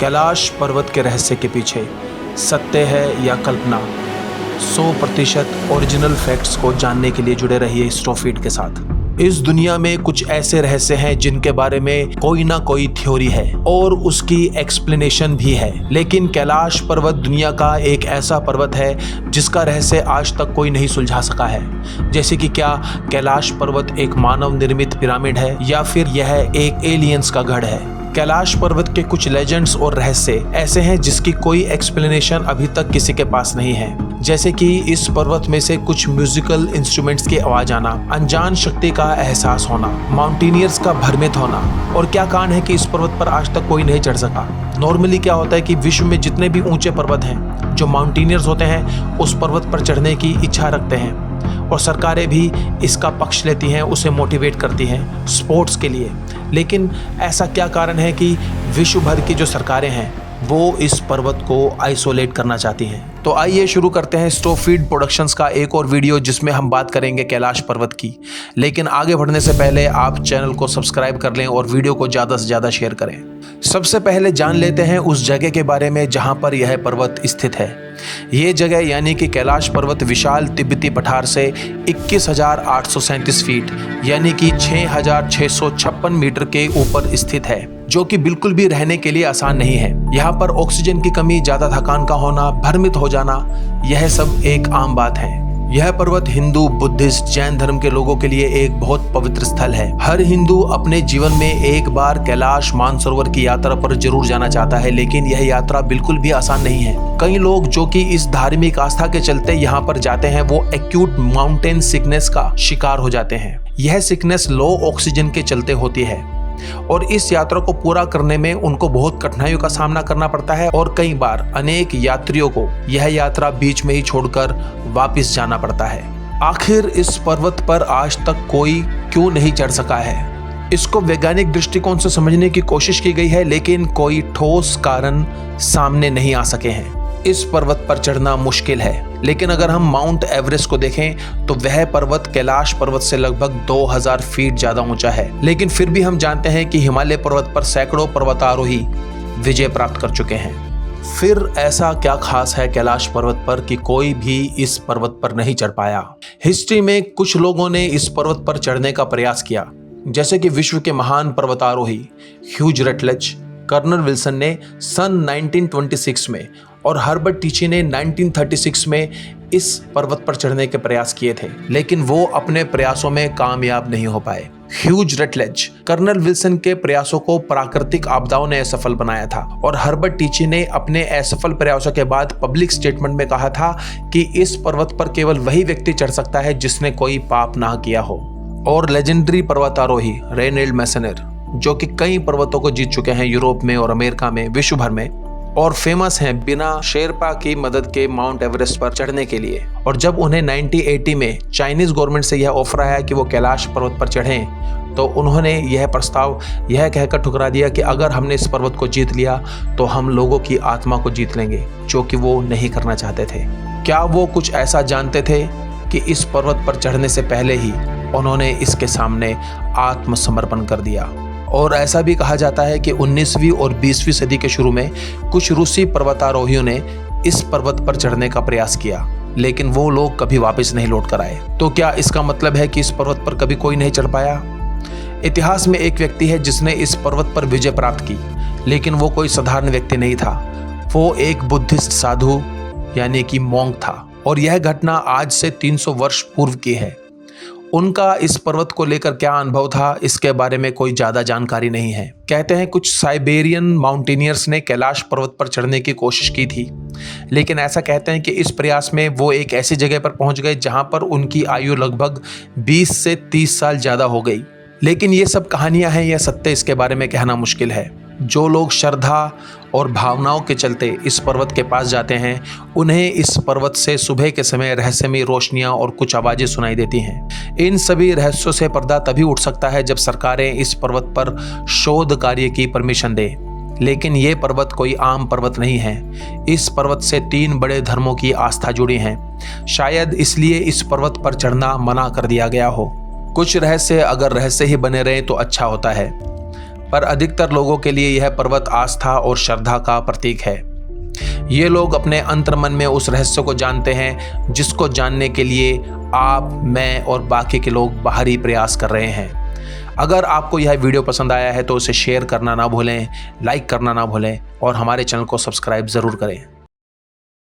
कैलाश पर्वत के रहस्य के पीछे सत्य है या कल्पना, 100% ओरिजिनल फैक्ट्स को जानने के लिए जुड़े रहिए स्टोफीड के साथ। इस दुनिया में कुछ ऐसे रहस्य हैं जिनके बारे में कोई ना कोई थ्योरी है और उसकी एक्सप्लेनेशन भी है, लेकिन कैलाश पर्वत दुनिया का एक ऐसा पर्वत है जिसका रहस्य आज तक कोई नहीं सुलझा सका है। जैसे कि क्या कैलाश पर्वत एक मानव निर्मित पिरामिड है या फिर यह एक एलियंस का गढ़ है। कैलाश पर्वत के कुछ लेजेंड्स और रहस्य ऐसे हैं जिसकी कोई एक्सप्लेनेशन अभी तक किसी के पास नहीं है। जैसे कि इस पर्वत में से कुछ म्यूजिकल इंस्ट्रूमेंट्स की आवाज आना, अनजान शक्ति का एहसास होना, माउंटेनियर्स का भ्रमित होना, और क्या कारण है कि इस पर्वत पर आज तक कोई नहीं चढ़ सका। नॉर्मली क्या होता है कि विश्व में जितने भी ऊंचे पर्वत हैं, जो माउंटेनियर्स होते हैं उस पर्वत पर चढ़ने की इच्छा रखते हैं और सरकारें भी इसका पक्ष लेती हैं, उसे मोटिवेट करती हैं स्पोर्ट्स के लिए। लेकिन ऐसा क्या कारण है कि विश्व भर की जो सरकारें हैं वो इस पर्वत को आइसोलेट करना चाहती हैं। तो आइए शुरू करते हैं स्टोफीड प्रोडक्शंस का एक और वीडियो जिसमें हम बात करेंगे कैलाश पर्वत की। लेकिन आगे बढ़ने से पहले आप चैनल को सब्सक्राइब कर लें और वीडियो को ज़्यादा से ज़्यादा शेयर करें। सबसे पहले जान लेते हैं उस जगह के बारे में जहां पर यह पर्वत स्थित है। ये जगह यानी कि कैलाश पर्वत विशाल तिब्बती पठार से 21,837 फीट यानी कि 6,656 मीटर के ऊपर स्थित है, जो कि बिल्कुल भी रहने के लिए आसान नहीं है। यहाँ पर ऑक्सीजन की कमी, ज्यादा थकान का होना, भ्रमित हो जाना, यह सब एक आम बात है। यह पर्वत हिंदू, बुद्धिस्ट, जैन धर्म के लोगों के लिए एक बहुत पवित्र स्थल है। हर हिंदू अपने जीवन में एक बार कैलाश मानसरोवर की यात्रा पर जरूर जाना चाहता है, लेकिन यह यात्रा बिल्कुल भी आसान नहीं है। कई लोग जो कि इस धार्मिक आस्था के चलते यहाँ पर जाते हैं वो एक्यूट माउंटेन सिकनेस का शिकार हो जाते हैं। यह सिकनेस लो ऑक्सीजन के चलते होती है और इस यात्रा को पूरा करने में उनको बहुत कठिनाइयों का सामना करना पड़ता है और कई बार अनेक यात्रियों को यह यात्रा बीच में ही छोड़कर वापस जाना पड़ता है। आखिर इस पर्वत पर आज तक कोई क्यों नहीं चढ़ सका है? इसको वैज्ञानिक दृष्टिकोण से समझने की कोशिश की गई है, लेकिन कोई ठोस कारण सामने नहीं आ सके हैं। इस पर्वत पर चढ़ना मुश्किल है, लेकिन अगर हम माउंट एवरेस्ट को देखें तो वह पर्वत कैलाश पर्वत से लगभग 2000 फीट ज्यादा ऊंचा है। लेकिन फिर भी हम जानते हैं कि हिमालय पर्वत पर सैकड़ों पर्वतारोही विजय प्राप्त कर चुके हैं। फिर ऐसा क्या खास है कैलाश पर्वत पर कि कोई भी इस पर्वत पर नहीं चढ़ पाया? हिस्ट्री में कुछ लोगों ने इस पर्वत पर चढ़ने का प्रयास किया, जैसे कि विश्व के महान पर्वतारोही ह्यूज रटलेज, कर्नल विल्सन ने सन 1926 में और हर्बर्ट टीची ने 1936 में इस पर्वत पर चढ़ने के प्रयास किए थे, लेकिन वो अपने प्रयासों में कामयाब नहीं हो पाए। ह्यूज रटलेज, कर्नल विल्सन के प्रयासों को प्राकृतिक आपदाओं ने असफल बनाया था और हर्बर्ट टीची ने अपने असफल प्रयासों के बाद पब्लिक स्टेटमेंट में कहा था कि इस पर्वत पर केवल वही व्यक्ति चढ़ सकता है जिसने कोई पाप ना किया हो। और लेजेंडरी पर्वतारोही रेनल्ड मैसेनर, जो कि कई पर्वतों को जीत चुके हैं यूरोप में और अमेरिका में, विश्व भर में, और फेमस हैं बिना शेरपा की मदद के माउंट एवरेस्ट पर चढ़ने के लिए। और जब उन्हें 1980 में चाइनीज गवर्नमेंट से यह ऑफर आया कि वो कैलाश पर्वत पर चढ़ें, तो उन्होंने यह प्रस्ताव यह कहकर ठुकरा दिया कि अगर हमने इस पर्वत को जीत लिया तो हम लोगों की आत्मा को जीत लेंगे, जो कि वो नहीं करना चाहते थे। क्या वो कुछ ऐसा जानते थे कि इस पर्वत पर चढ़ने से पहले ही उन्होंने इसके सामने आत्मसमर्पण कर दिया? और ऐसा भी कहा जाता है कि 19वीं और 20वीं सदी के शुरू में कुछ रूसी पर्वतारोहियों ने इस पर्वत पर चढ़ने का प्रयास किया, लेकिन वो लोग कभी वापस नहीं लौट कर आए। तो क्या इसका मतलब है कि इस पर्वत पर कभी कोई नहीं चढ़ पाया? इतिहास में एक व्यक्ति है जिसने इस पर्वत पर विजय प्राप्त की, लेकिन वो कोई साधारण व्यक्ति नहीं था। वो एक बुद्धिस्ट साधु यानी कि मॉन्क था और यह घटना आज से 300 वर्ष पूर्व की है। उनका इस पर्वत को लेकर क्या अनुभव था, इसके बारे में कोई ज़्यादा जानकारी नहीं है। कहते हैं कुछ साइबेरियन माउंटेनियर्स ने कैलाश पर्वत पर चढ़ने की कोशिश की थी, लेकिन ऐसा कहते हैं कि इस प्रयास में वो एक ऐसी जगह पर पहुंच गए जहां पर उनकी आयु लगभग 20 से 30 साल ज़्यादा हो गई। लेकिन ये सब कहानियां हैं या सत्य, इसके बारे में कहना मुश्किल है। जो लोग श्रद्धा और भावनाओं के चलते इस पर्वत के पास जाते हैं, उन्हें इस पर्वत से सुबह के समय रहस्यमयी रोशनियां और कुछ आवाज़ें सुनाई देती हैं। इन सभी रहस्यों से पर्दा तभी उठ सकता है जब सरकारें इस पर्वत पर शोध कार्य की परमिशन दें। लेकिन ये पर्वत कोई आम पर्वत नहीं है। इस पर्वत से 3 बड़े धर्मों की आस्था जुड़ी है। शायद इसलिए इस पर्वत पर चढ़ना मना कर दिया गया हो। कुछ रहस्य अगर रहस्य ही बने रहें तो अच्छा होता है। पर अधिकतर लोगों के लिए यह पर्वत आस्था और श्रद्धा का प्रतीक है। ये लोग अपने अंतर्मन में उस रहस्य को जानते हैं जिसको जानने के लिए आप, मैं और बाकी के लोग बाहरी प्रयास कर रहे हैं। अगर आपको यह वीडियो पसंद आया है तो उसे शेयर करना ना भूलें, लाइक करना ना भूलें और हमारे चैनल को सब्सक्राइब ज़रूर करें।